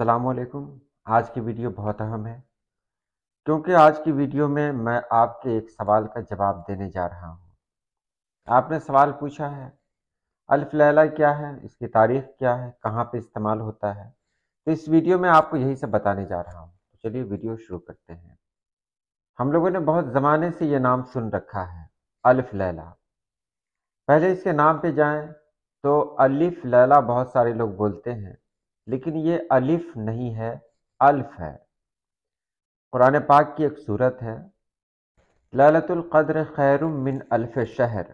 السلام علیکم۔ آج کی ویڈیو بہت اہم ہے کیونکہ آج کی ویڈیو میں آپ کے ایک سوال کا جواب دینے جا رہا ہوں۔ آپ نے سوال پوچھا ہے الف لیلہ کیا ہے، اس کی تاریخ کیا ہے، کہاں پہ استعمال ہوتا ہے، تو اس ویڈیو میں آپ کو یہی سب بتانے جا رہا ہوں۔ تو چلیے ویڈیو شروع کرتے ہیں۔ ہم لوگوں نے بہت زمانے سے یہ نام سن رکھا ہے، الف لیلہ۔ پہلے اس کے نام پہ جائیں تو الف لیلہ بہت سارے لوگ بولتے ہیں، لیکن یہ الف نہیں ہے، الف ہے۔ قرآن پاک کی ایک صورت ہے لیلۃ القدر خیر من الف شہر،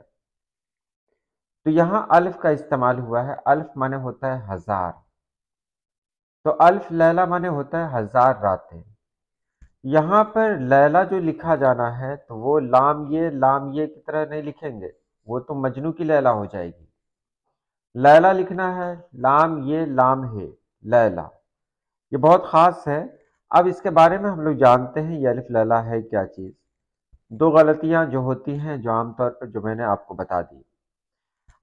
تو یہاں الف کا استعمال ہوا ہے۔ الف مانے ہوتا ہے ہزار، تو الف لیلہ مانے ہوتا ہے ہزار راتیں۔ یہاں پر لیلہ جو لکھا جانا ہے تو وہ لام یہ کی طرح نہیں لکھیں گے، وہ تو مجنو کی لیلہ ہو جائے گی۔ لیلہ لکھنا ہے لام ہے لیلہ، یہ بہت خاص ہے۔ اب اس کے بارے میں ہم لوگ جانتے ہیں یہ الف لیلہ ہے کیا چیز۔ دو غلطیاں جو ہوتی ہیں جو عام طور پر جو میں نے آپ کو بتا دی۔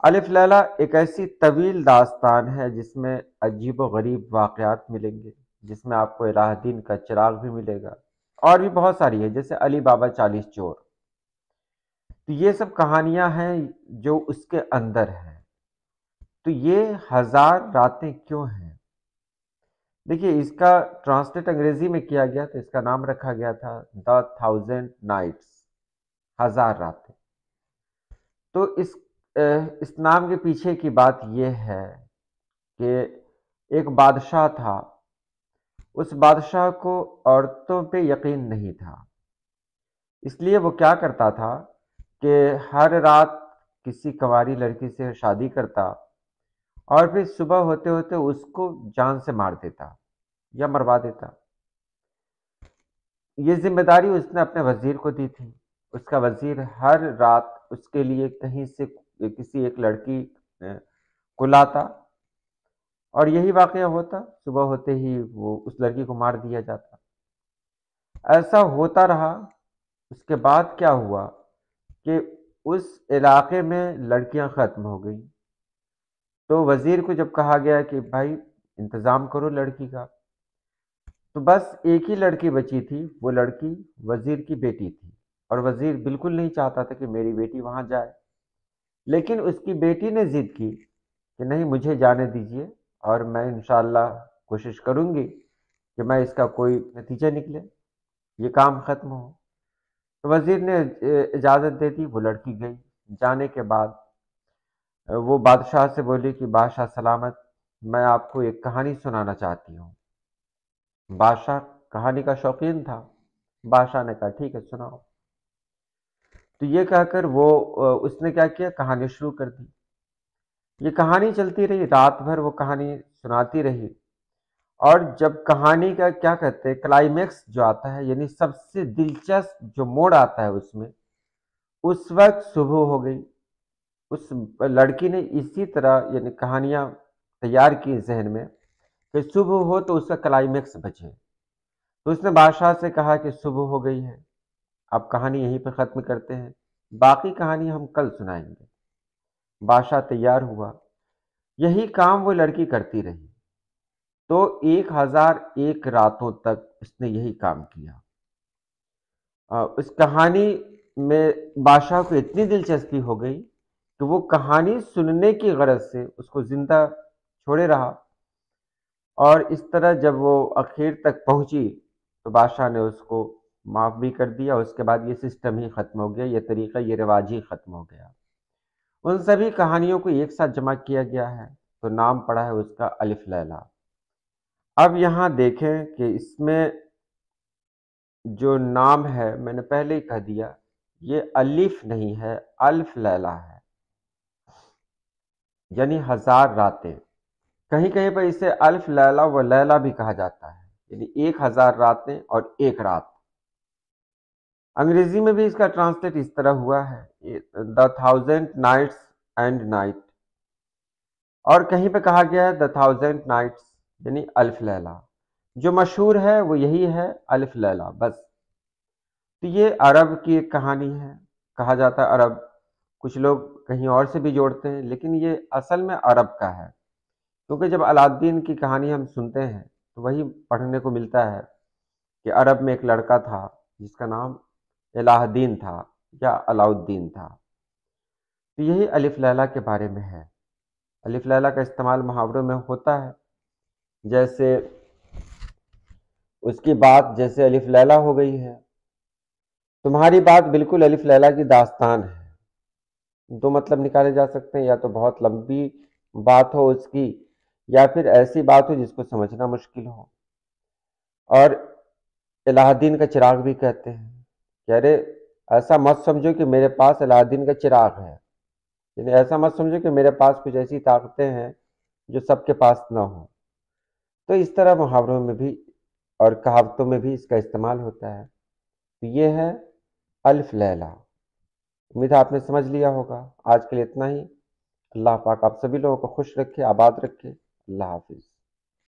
الف لیلہ ایک ایسی طویل داستان ہے جس میں عجیب و غریب واقعات ملیں گے، جس میں آپ کو الہ الدین کا چراغ بھی ملے گا، اور بھی بہت ساری ہے جیسے علی بابا 40 چور۔ تو یہ سب کہانیاں ہیں جو اس کے اندر ہیں۔ تو یہ ہزار راتیں کیوں ہیں؟ دیکھیے اس کا ٹرانسلیٹ انگریزی میں کیا گیا تو اس کا نام رکھا گیا تھا دا 1000 نائٹس، ہزار راتیں۔ تو اس نام کے پیچھے کی بات یہ ہے کہ ایک بادشاہ تھا، اس بادشاہ کو عورتوں پہ یقین نہیں تھا، اس لیے وہ کیا کرتا تھا کہ ہر رات کسی کنواری لڑکی سے شادی کرتا اور پھر صبح ہوتے ہوتے اس کو جان سے مار دیتا یا مروا دیتا۔ یہ ذمہ داری اس نے اپنے وزیر کو دی تھی۔ اس کا وزیر ہر رات اس کے لیے کہیں سے کسی ایک لڑکی کو لاتا اور یہی واقعہ ہوتا، صبح ہوتے ہی وہ اس لڑکی کو مار دیا جاتا۔ ایسا ہوتا رہا۔ اس کے بعد کیا ہوا کہ اس علاقے میں لڑکیاں ختم ہو گئیں۔ تو وزیر کو جب کہا گیا کہ بھائی انتظام کرو لڑکی کا، تو بس ایک ہی لڑکی بچی تھی، وہ لڑکی وزیر کی بیٹی تھی، اور وزیر بالکل نہیں چاہتا تھا کہ میری بیٹی وہاں جائے، لیکن اس کی بیٹی نے ضد کی کہ نہیں مجھے جانے دیجیے اور میں انشاءاللہ کوشش کروں گی کہ میں اس کا کوئی نتیجہ نکلے، یہ کام ختم ہو۔ تو وزیر نے اجازت دے دی، وہ لڑکی گئی۔ جانے کے بعد وہ بادشاہ سے بولی کہ بادشاہ سلامت، میں آپ کو ایک کہانی سنانا چاہتی ہوں۔ بادشاہ کہانی کا شوقین تھا، بادشاہ نے کہا ٹھیک ہے سناؤ۔ تو یہ کہہ کر اس نے کیا کیا، کہانی شروع کر دی۔ یہ کہانی چلتی رہی، رات بھر وہ کہانی سناتی رہی، اور جب کہانی کا کیا کہتے ہیں کلائمیکس جو آتا ہے، یعنی سب سے دلچسپ جو موڑ آتا ہے اس میں، اس وقت صبح ہو گئی۔ اس لڑکی نے اسی طرح یعنی کہانیاں تیار کی ذہن میں کہ صبح ہو تو اس کا کلائمیکس بچے۔ تو اس نے بادشاہ سے کہا کہ صبح ہو گئی ہے، اب کہانی یہیں پہ ختم کرتے ہیں، باقی کہانی ہم کل سنائیں گے۔ بادشاہ تیار ہوا، یہی کام وہ لڑکی کرتی رہی، تو 1001 راتوں تک اس نے یہی کام کیا۔ اس کہانی میں بادشاہ کو اتنی دلچسپی ہو گئی کہ وہ کہانی سننے کی غرض سے اس کو زندہ چھوڑے رہا، اور اس طرح جب وہ آخر تک پہنچی تو بادشاہ نے اس کو معاف بھی کر دیا۔ اس کے بعد یہ سسٹم ہی ختم ہو گیا، یہ طریقہ، یہ رواج ہی ختم ہو گیا۔ ان سبھی کہانیوں کو ایک ساتھ جمع کیا گیا ہے تو نام پڑا ہے اس کا الف لیلہ۔ اب یہاں دیکھیں کہ اس میں جو نام ہے میں نے پہلے ہی کہہ دیا، یہ الف نہیں ہے، الف لیلہ ہے، یعنی ہزار راتیں۔ کہیں کہیں پر اسے الف لیلہ و لیلہ بھی کہا جاتا ہے، یعنی 1000 راتیں اور ایک رات۔ انگریزی میں بھی اس کا ٹرانسلیٹ اس طرح ہوا ہے دا 1000 نائٹس اینڈ نائٹ، اور کہیں پہ کہا گیا ہے دا 1000 نائٹس یعنی الف لیلہ۔ جو مشہور ہے وہ یہی ہے الف لیلہ بس۔ تو یہ عرب کی ایک کہانی ہے، کہا جاتا ہے عرب، کچھ لوگ کہیں اور سے بھی جوڑتے ہیں، لیکن یہ اصل میں عرب کا ہے، کیونکہ جب علاء الدین کی کہانی ہم سنتے ہیں تو وہی پڑھنے کو ملتا ہے کہ عرب میں ایک لڑکا تھا جس کا نام الہ الدین تھا یا علاء الدین تھا۔ تو یہی الف لیلہ کے بارے میں ہے۔ الف لیلہ کا استعمال محاوروں میں ہوتا ہے، جیسے اس کی بات جیسے الف لیلہ ہو گئی ہے، تمہاری بات بالکل الف لیلہ کی داستان ہے۔ دو مطلب نکالے جا سکتے ہیں، یا تو بہت لمبی بات ہو اس کی، یا پھر ایسی بات ہو جس کو سمجھنا مشکل ہو۔ اور الہ الدین کا چراغ بھی کہتے ہیں کہ ارے ایسا مت سمجھو کہ میرے پاس الہ الدین کا چراغ ہے، یعنی ایسا مت سمجھو کہ میرے پاس کچھ ایسی طاقتیں ہیں جو سب کے پاس نہ ہوں۔ تو اس طرح محاوروں میں بھی اور کہاوتوں میں بھی اس کا استعمال ہوتا ہے۔ تو یہ ہے الف لیلہ۔ امید ہے آپ نے سمجھ لیا ہوگا۔ آج کے لیے اتنا ہی۔ اللہ پاک آپ سبھی لوگوں کو خوش رکھے، آباد رکھے۔ اللہ حافظ۔